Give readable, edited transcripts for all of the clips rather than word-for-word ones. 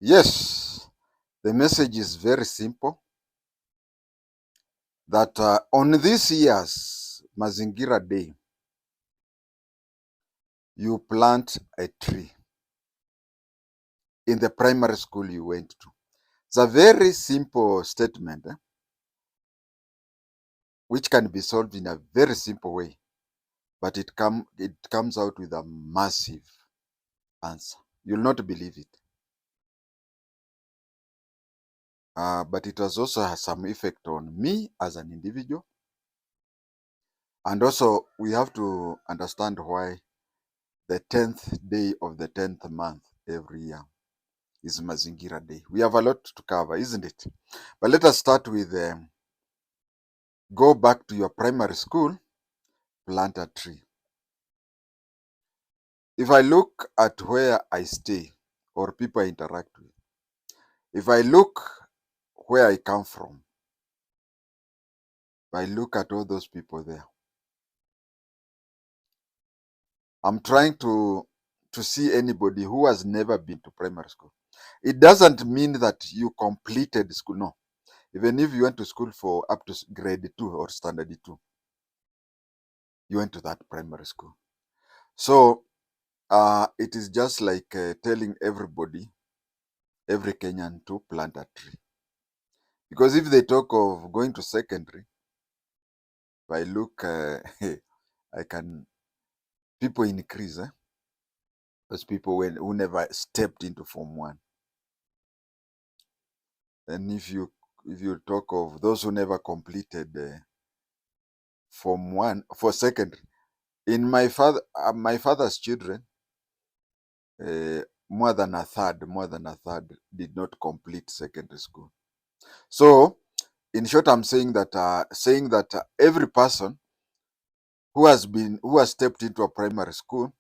Yes, the message is very simple that on this year's Mazingira Day, you plant a tree in the primary school you went to. It's a very simple statement, which can be solved in a very simple way, but it comes out with a massive answer. You'll not believe it. But it has also has some effect on me as an individual. And also, we have to understand why the 10th day of the 10th month every year is Mazingira Day. We have a lot to cover, isn't it? But let us start with go back to your primary school, plant a tree. If I look at where I stay or people I interact with, if I look where I come from, if I look at all those people there, I'm trying to see anybody who has never been to primary school. It doesn't mean that you completed school, no. Even if you went to school for up to grade 2 or standard 2, you went to that primary school. So it is just like telling everybody, every Kenyan to plant a tree. Because if they talk of going to secondary, if I look, I can, people increase, those people who never stepped into Form 1. And if you talk of those who never completed Form 1 for secondary, in my father's children, uh, more than a third did not complete secondary school. So, in short, I'm saying that every person who has stepped into a primary school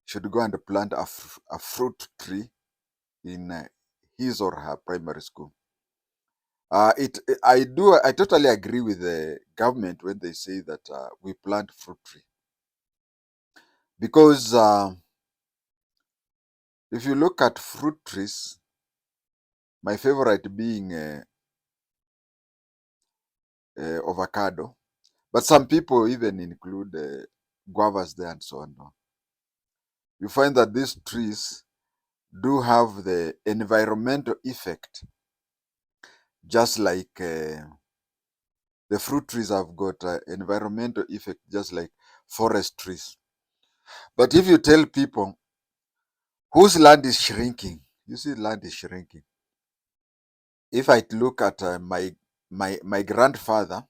should go and plant a fruit tree in his or her primary school. I totally agree with the government when they say that we plant fruit tree, because if you look at fruit trees, my favorite being avocado, but some people even include guavas there and so on. You find that these trees do have the environmental effect, just like the fruit trees have got environmental effect, just like forest trees. But if you tell people whose land is shrinking, you see, land is shrinking. If I look at my grandfather,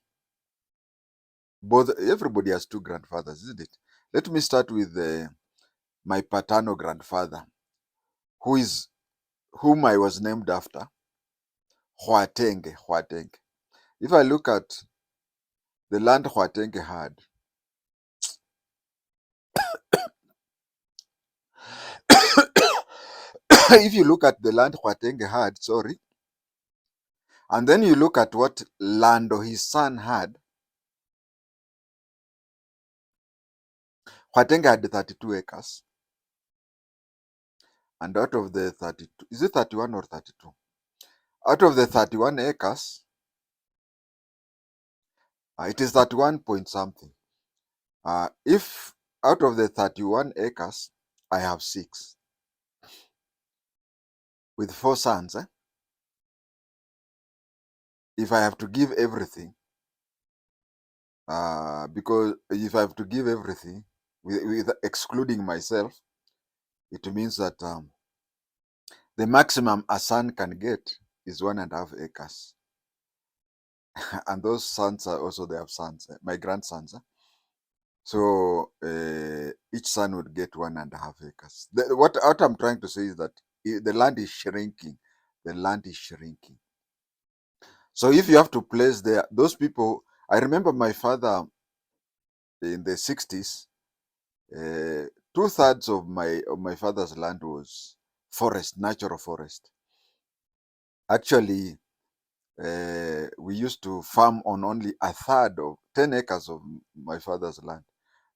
both everybody has two grandfathers, isn't it? Let me start with my paternal grandfather, who is whom I was named after, Huatenge. Huatenge. If I look at the land Huatenge had, if you look at the land Huatenge had, sorry, and then you look at what land his son had, Huatenge had 32 acres. And out of the 32, is it 31 or 32? Out of the 31 acres, it is 31 point something. If out of the 31 acres, I have 6 with 4 sons, if I have to give everything, because if I have to give everything, with excluding myself, it means that the maximum a son can get is 1.5 acres. And those sons are also, they have sons, my grandsons. So each son would get 1.5 acres. What I'm trying to say is that the land is shrinking. The land is shrinking. So if you have to place there, those people, I remember my father in the 60s, 2/3 of my father's land was forest, natural forest. Actually, we used to farm on only a third of 10 acres of my father's land.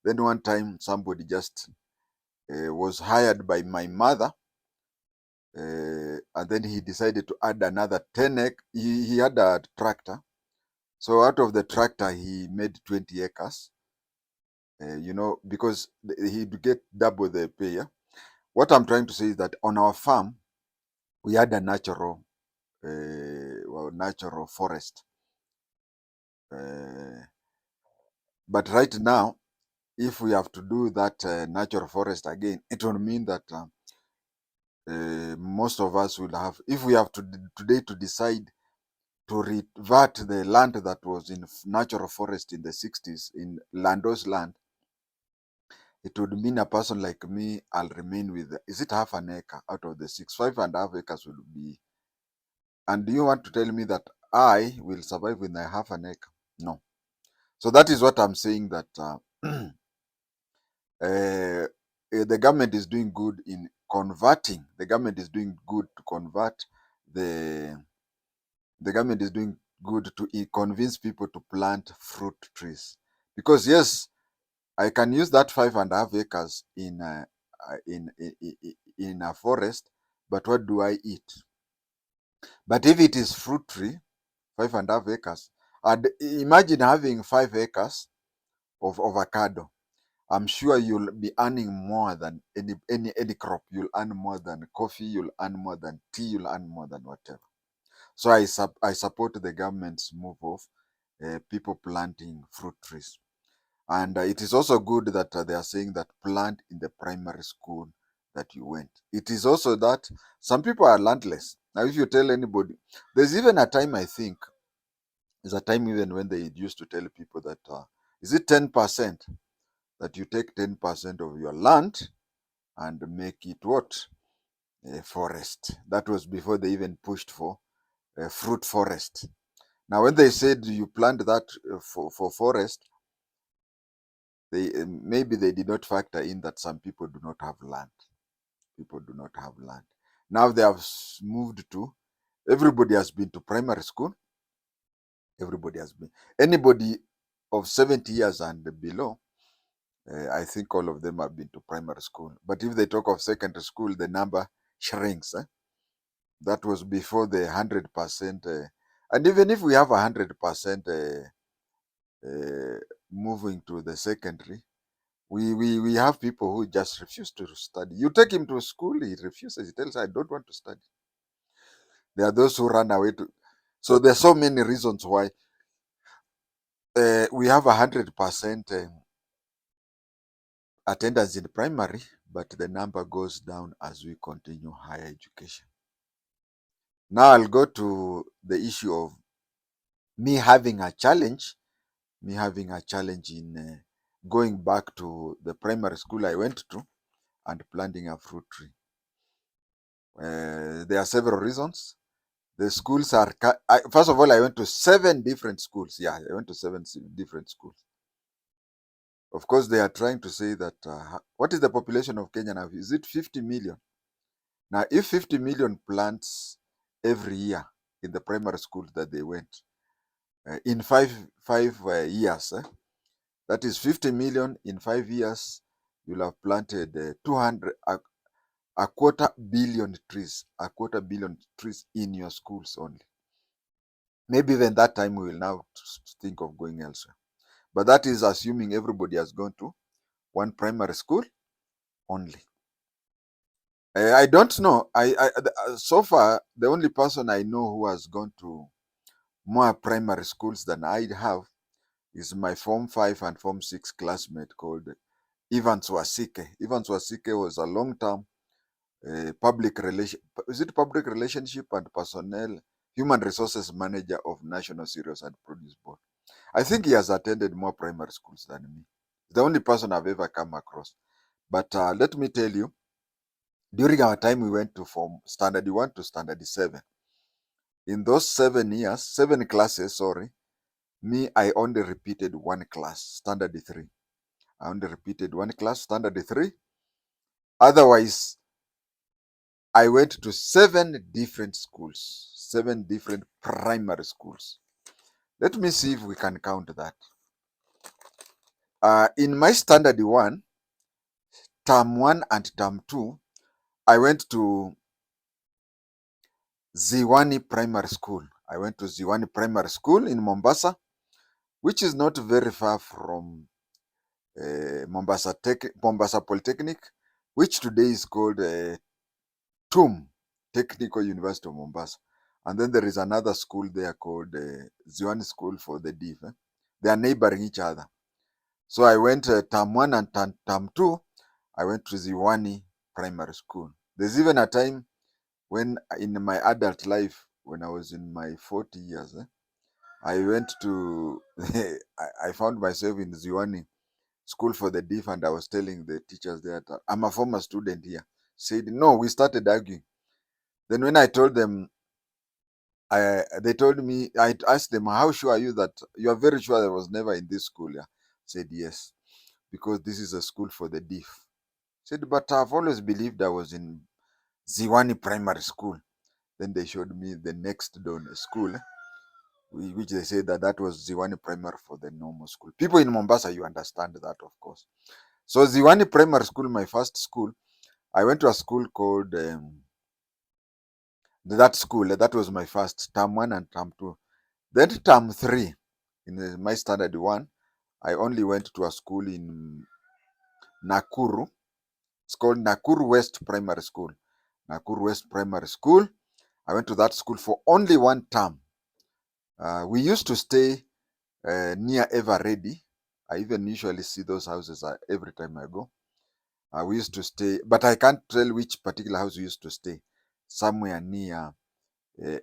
Then one time somebody just was hired by my mother and then he decided to add another 10 acres. He had a tractor, so out of the tractor he made 20 acres. Because he'd get double the pay. Yeah? What I'm trying to say is that on our farm we had a natural forest, but right now, if we have to do that natural forest again, it will mean that most of us will have, if we have to today to decide to revert the land that was in natural forest in the 60s in Lando's land, it would mean a person like me, I'll remain with, is it half an acre out of the six? 5.5 acres will be. And do you want to tell me that I will survive with a half an acre? No. So that is what I'm saying, that the government is doing good in converting. The government is doing good to convert the. The government is doing good to convince people to plant fruit trees, because yes, I can use that 5.5 acres in a forest, but what do I eat? But if it is fruit tree, 5.5 acres, and imagine having 5 acres of avocado. I'm sure you'll be earning more than any crop. You'll earn more than coffee. You'll earn more than tea. You'll earn more than whatever. So I support the government's move of people planting fruit trees. And it is also good that they are saying that plant in the primary school that you went. It is also that some people are landless. Now, if you tell anybody, there's even a time, I think, there's a time even when they used to tell people that, is it 10%, that you take 10% of your land and make it what? A forest. That was before they even pushed for a fruit forest. Now, when they said you plant that for forest, they maybe they did not factor in that some people do not have land. People do not have land. Now they have moved to, everybody has been to primary school. Everybody has been. Anybody of 70 years and below, I think all of them have been to primary school. But if they talk of secondary school, the number shrinks. That was before the 100%. And even if we have 100% moving to the secondary, we have people who just refuse to study. You take him to school, he refuses. He tells, I don't want to study. There are those who run away to. So there's so many reasons why we have 100% attendance in primary, but the number goes down as we continue higher education. Now I'll go to the issue of me having a challenge in going back to the primary school I went to and planting a fruit tree. There are several reasons. The schools are, first of all, I went to 7 different schools. Yeah, I went to 7 different schools. Of course, they are trying to say that, what is the population of Kenya now? Is it 50 million? Now, if 50 million plants every year in the primary schools that they went, in five years, that is 50 million in 5 years, you'll have planted 200, a quarter billion trees in your schools only. Maybe even that time we will now think of going elsewhere. But that is assuming everybody has gone to one primary school only. I don't know. So far, the only person I know who has gone to more primary schools than I have is my Form 5 and Form 6 classmate called Evans Wasike. Evans Wasike was a long-term public relationship and personnel human resources manager of National Cereals and Produce Board. I think he has attended more primary schools than me. The only person I've ever come across. But let me tell you, during our time we went to from standard 1 to standard 7. In those 7 classes, me, I only repeated one class, standard 3. I only repeated one class, standard 3. Otherwise, I went to 7 different schools, 7 different primary schools. Let me see if we can count that. In my standard 1, term 1 and term 2, I went to Ziwani Primary School. I went to Ziwani Primary School in Mombasa, which is not very far from Mombasa Polytechnic, which today is called TUM, Technical University of Mombasa. And then there is another school there called Ziwani School for the Deaf. They are neighboring each other. So I went term 1 and term 2, I went to Ziwani Primary School. There's even a time when in my adult life, when I was in my 40 years, I went to, I found myself in Ziwani School for the Deaf, and I was telling the teachers there that I'm a former student here. Said, no, we started arguing. Then when I told them, they told me, I asked them, how sure are you that you are very sure I was never in this school? Yeah. Said, yes, because this is a school for the deaf. Said, but I've always believed I was in Ziwani Primary School. Then they showed me the next door school, which they said that was Ziwani Primary for the normal school. People in Mombasa, you understand that, of course. So Ziwani Primary School, my first school, I went to a school called that school. That was my first term 1 and term 2. Then term 3, in my standard 1, I only went to a school in Nakuru. It's called Nakuru West Primary School. Nakuru West Primary School. I went to that school for only one term. We used to stay near Ever Ready. I even usually see those houses every time I go. We used to stay, but I can't tell which particular house we used to stay. Somewhere near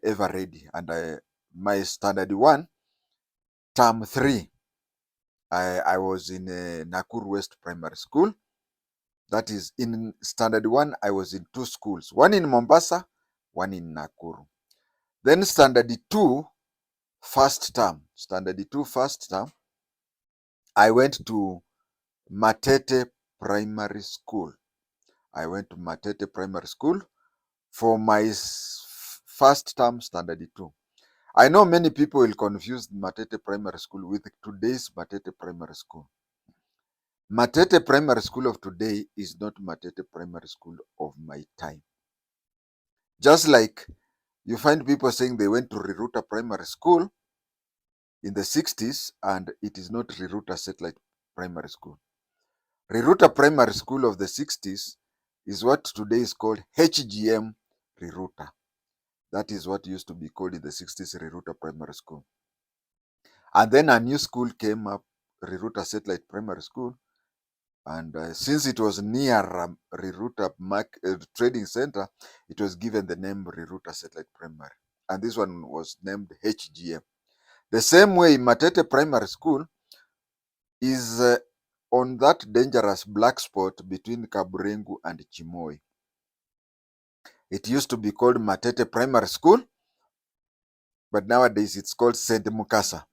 Ever Ready. And my standard 1, term 3, I was in Nakuru West Primary School. That is, in standard 1, I was in 2 schools, one in Mombasa, one in Nakuru. Then standard 2, first term, I went to Matete Primary School. I went to Matete Primary School for my first term, standard 2. I know many people will confuse Matete Primary School with today's Matete Primary School. Matete Primary School of today is not Matete Primary School of my time. Just like you find people saying they went to Riruta Primary School in the 60s, and it is not Riruta Satellite Primary School. Riruta Primary School of the 60s is what today is called HGM Riruta. That is what used to be called in the 60s Riruta Primary School. And then a new school came up, Riruta Satellite Primary School. And since it was near Riruta Trading Center, it was given the name Riruta Satellite Primary. And this one was named HGM. The same way, Matete Primary School is on that dangerous black spot between Kaburengu and Chimoi. It used to be called Matete Primary School, but nowadays it's called St. Mukasa.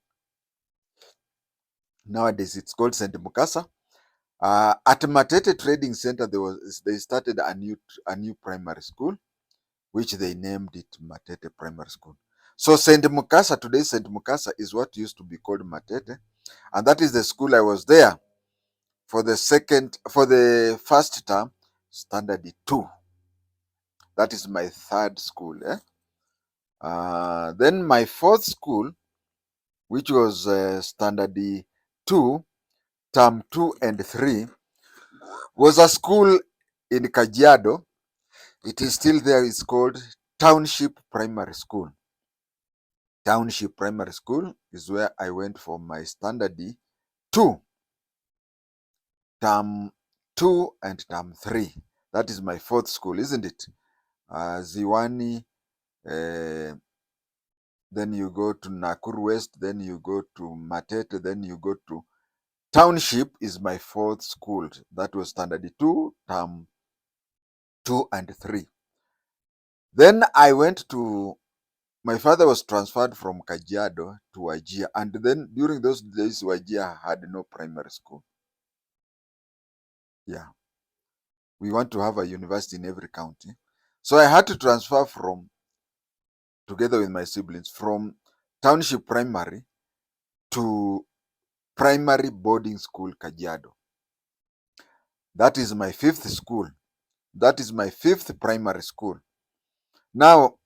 At Matete Trading Center, they started a new primary school, which they named it Matete Primary School. So St. Mukasa, today St. Mukasa is what used to be called Matete, and that is the school I was there for the first term, standard 2. That is my third school. Then my fourth school, which was standard 2, term 2 and 3, was a school in Kajiado. It is still there. It's called Township Primary School. Township Primary School is where I went for my standard 2, term 2 and term 3. That is my fourth school, isn't it? Ziwani, then you go to Nakuru West, then you go to Matete, then you go to Township is my fourth school. That was standard 2, term 2 and 3. Then I went to, my father was transferred from Kajiado to Wajir, and then during those days, Wajir had no primary school. Yeah. We want to have a university in every county. So I had to transfer together with my siblings, from Township Primary to Primary Boarding School, Kajiado. That is my fifth school. That is my fifth primary school. Now,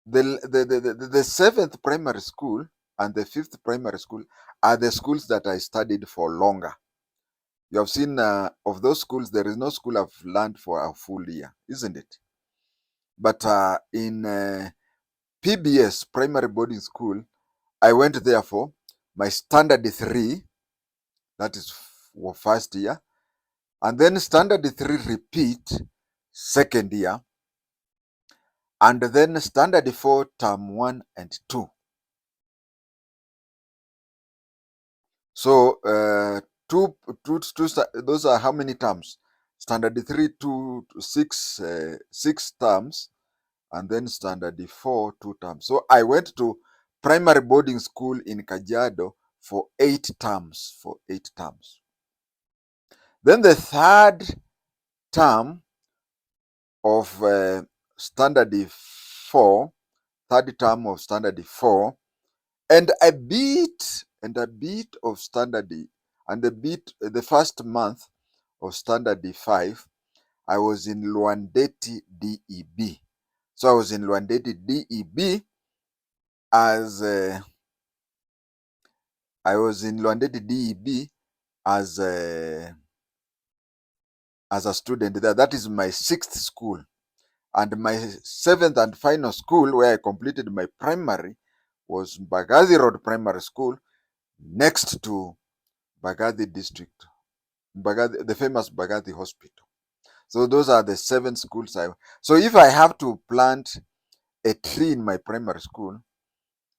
The seventh primary school and the fifth primary school are the schools that I studied for longer. You have seen of those schools, there is no school I've learned for a full year, isn't it? But in PBS, primary boarding school, I went there for my standard 3, that is first year, and then standard 3 repeat second year, and then standard 4 term 1 and 2. So those are how many terms? Standard 3 to 6, 6 terms, and then standard 4 2 terms. So I went to primary boarding school in Kajiado for 8 terms. Then the third term of standard 4, third term of standard 4, and a bit of standard, and a bit the first month of standard 5, I was in Luandeti DEB. So I was in Luandeti DEB as I was in Luandeti DEB as a student there. That is my 6th school. And my 7th and final school where I completed my primary was Mbagathi Road Primary School, next to Mbagathi District, Mbagathi, the famous Mbagathi Hospital. So those are the 7 schools So if I have to plant a tree in my primary school,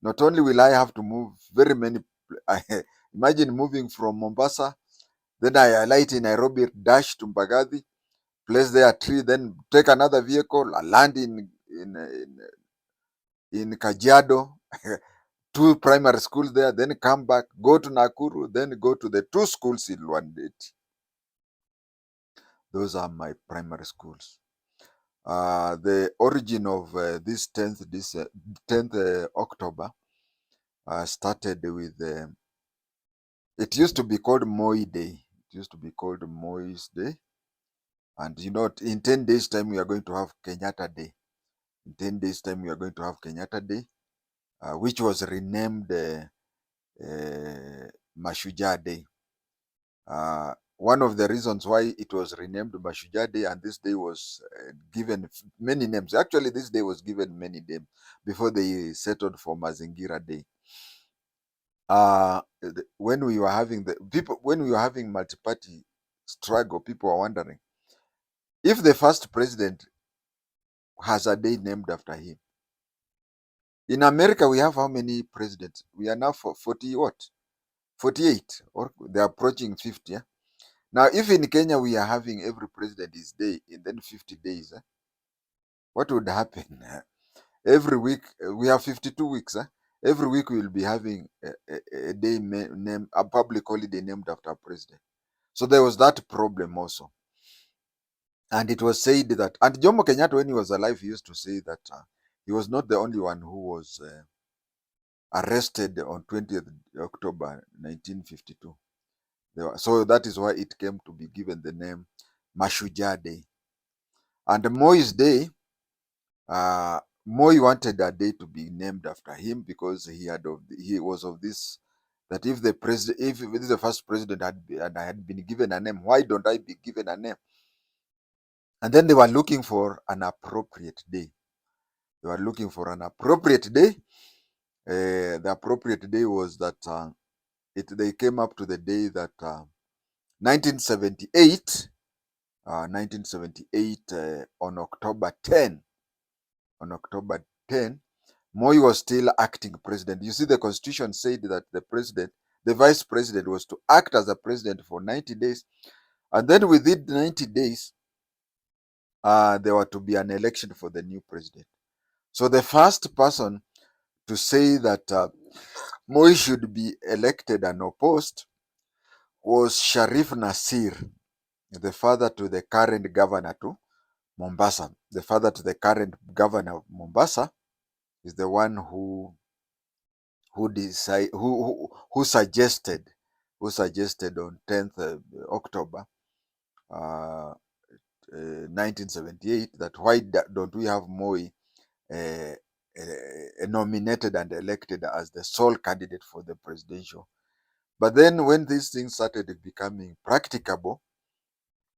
not only will I have to move very many, imagine moving from Mombasa, then I alight in Nairobi, dash to Mbagathi, place there a tree, then take another vehicle, land in Kajiado, 2 primary schools there, then come back, go to Nakuru, then go to the 2 schools in Luandeti. Those are my primary schools. The origin of this 10th October started with, it used to be called Moi Day. It used to be called Moi's Day. And you know, in 10 days' time, we are going to have Kenyatta Day. In 10 days' time, we are going to have Kenyatta Day, which was renamed Mashujaa Day. One of the reasons why it was renamed Mashujaa Day, and this day was given many names. Actually, this day was given many names before they settled for Mazingira Day. When we were having multi-party struggle, people were wondering if the first president has a day named after him. In America, we have how many presidents? We are now for 40 what? 48, or they're approaching 50. Yeah? Now, if in Kenya we are having every president his day in then 50 days, what would happen? Every week, we have 52 weeks. Every week we will be having a day named, a public holiday named after a president. So there was that problem also. And it was said that, and Jomo Kenyatta, when he was alive, he used to say that he was not the only one who was arrested on 20th October 1952. So that is why it came to be given the name Mashujaa Day. And Moi's Day, Moi wanted a day to be named after him because he was of this, that if this is the first president and I had been given a name, why don't I be given a name? And then they were looking for an appropriate day. The appropriate day was that they came up to the day that 1978, on October 10, Moi was still acting president. You see, the constitution said that the vice president was to act as a president for 90 days. And then within 90 days, there were to be an election for the new president. So the first person to say that Moi should be elected and opposed was Sharif Nasir, the father to the current governor to Mombasa. The father to the current governor of Mombasa is the one who suggested on 10th October 1978 that why don't we have Moi nominated and elected as the sole candidate for the presidential. But then when these things started becoming practicable,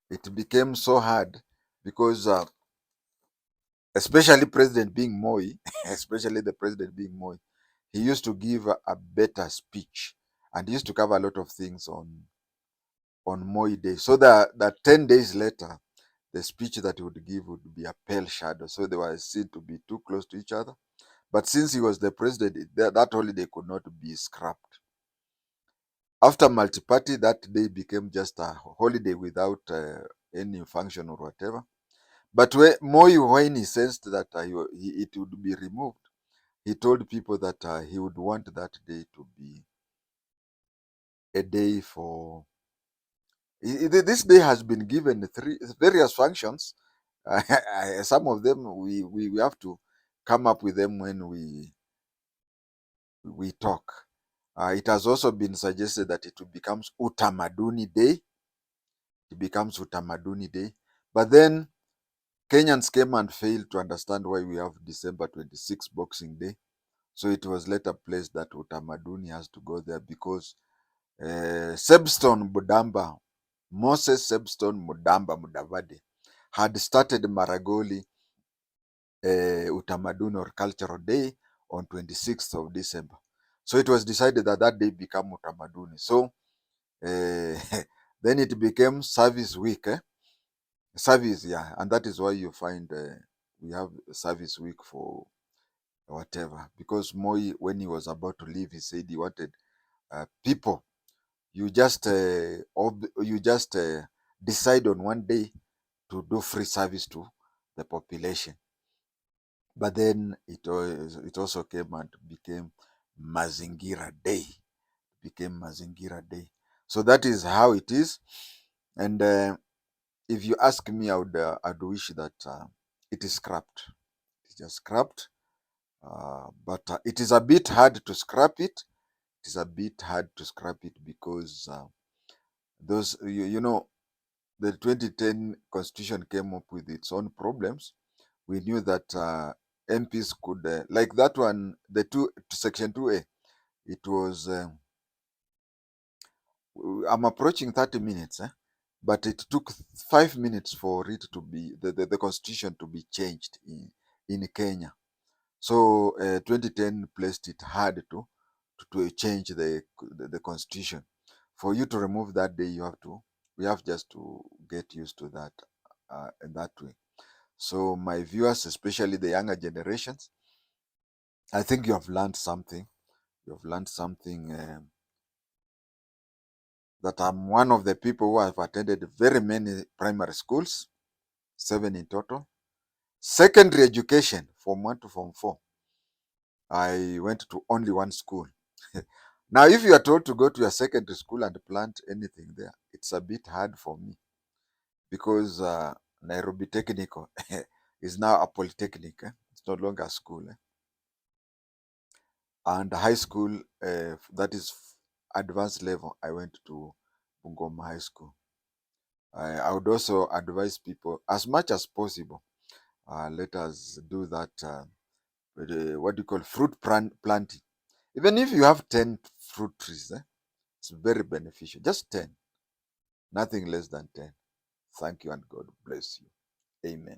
it became so hard because especially President being Moi, especially the president being Moi, he used to give a better speech and he used to cover a lot of things on Moi Day. So that 10 days later, the speech that he would give would be a pale shadow. So they were seen to be too close to each other. But since he was the president, that holiday could not be scrapped. After multi-party, that day became just a holiday without any function or whatever. But Moi, when he sensed that it would be removed, he told people that he would want that day to be a day for. This day has been given three various functions. Some of them we have to come up with them when we talk. It has also been suggested that it becomes Utamaduni Day. It becomes Utamaduni Day. But then Kenyans came and failed to understand why we have December 26th Boxing Day. So it was later placed that Utamaduni has to go there because Sebstone Mudamba, Moses Sebstone Mudamba Mudavadi, had started Maragoli Utamaduni or Cultural Day on 26th of December. So it was decided that that day become Utamaduni. So then it became Service Week. Service, yeah. And that is why you find we have Service Week for whatever. Because Moi, when he was about to leave, he said he wanted people. You just decide on one day to do free service to the population. But then it also came and became Mazingira Day. Became Mazingira Day. So that is how it is. And if you ask me, I'd wish that it is scrapped. It's just scrapped. But it is a bit hard to scrap it. It is a bit hard to scrap it because those, you know, the 2010 constitution came up with its own problems. We knew that MPs could, like that one, the section 2A, it was, I'm approaching 30 minutes, but it took 5 minutes for it to be, the constitution to be changed in Kenya. So 2010 placed it hard to change the constitution. For you to remove that day, we have just to get used to that in that way. So my viewers, especially the younger generations, I think you have learned something. You have learned something that I'm one of the people who have attended very many primary schools, 7 in total. Secondary education, Form 1 to Form 4, I went to only one school. Now, if you are told to go to a secondary school and plant anything there, it's a bit hard for me because Nairobi Technical is now a polytechnic. It's no longer a school. And high school, that is advanced level, I went to Bungoma High School. I would also advise people as much as possible, let us do that, what do you call fruit planting. Even if you have 10 fruit trees, it's very beneficial. Just 10, nothing less than 10. Thank you and God bless you. Amen.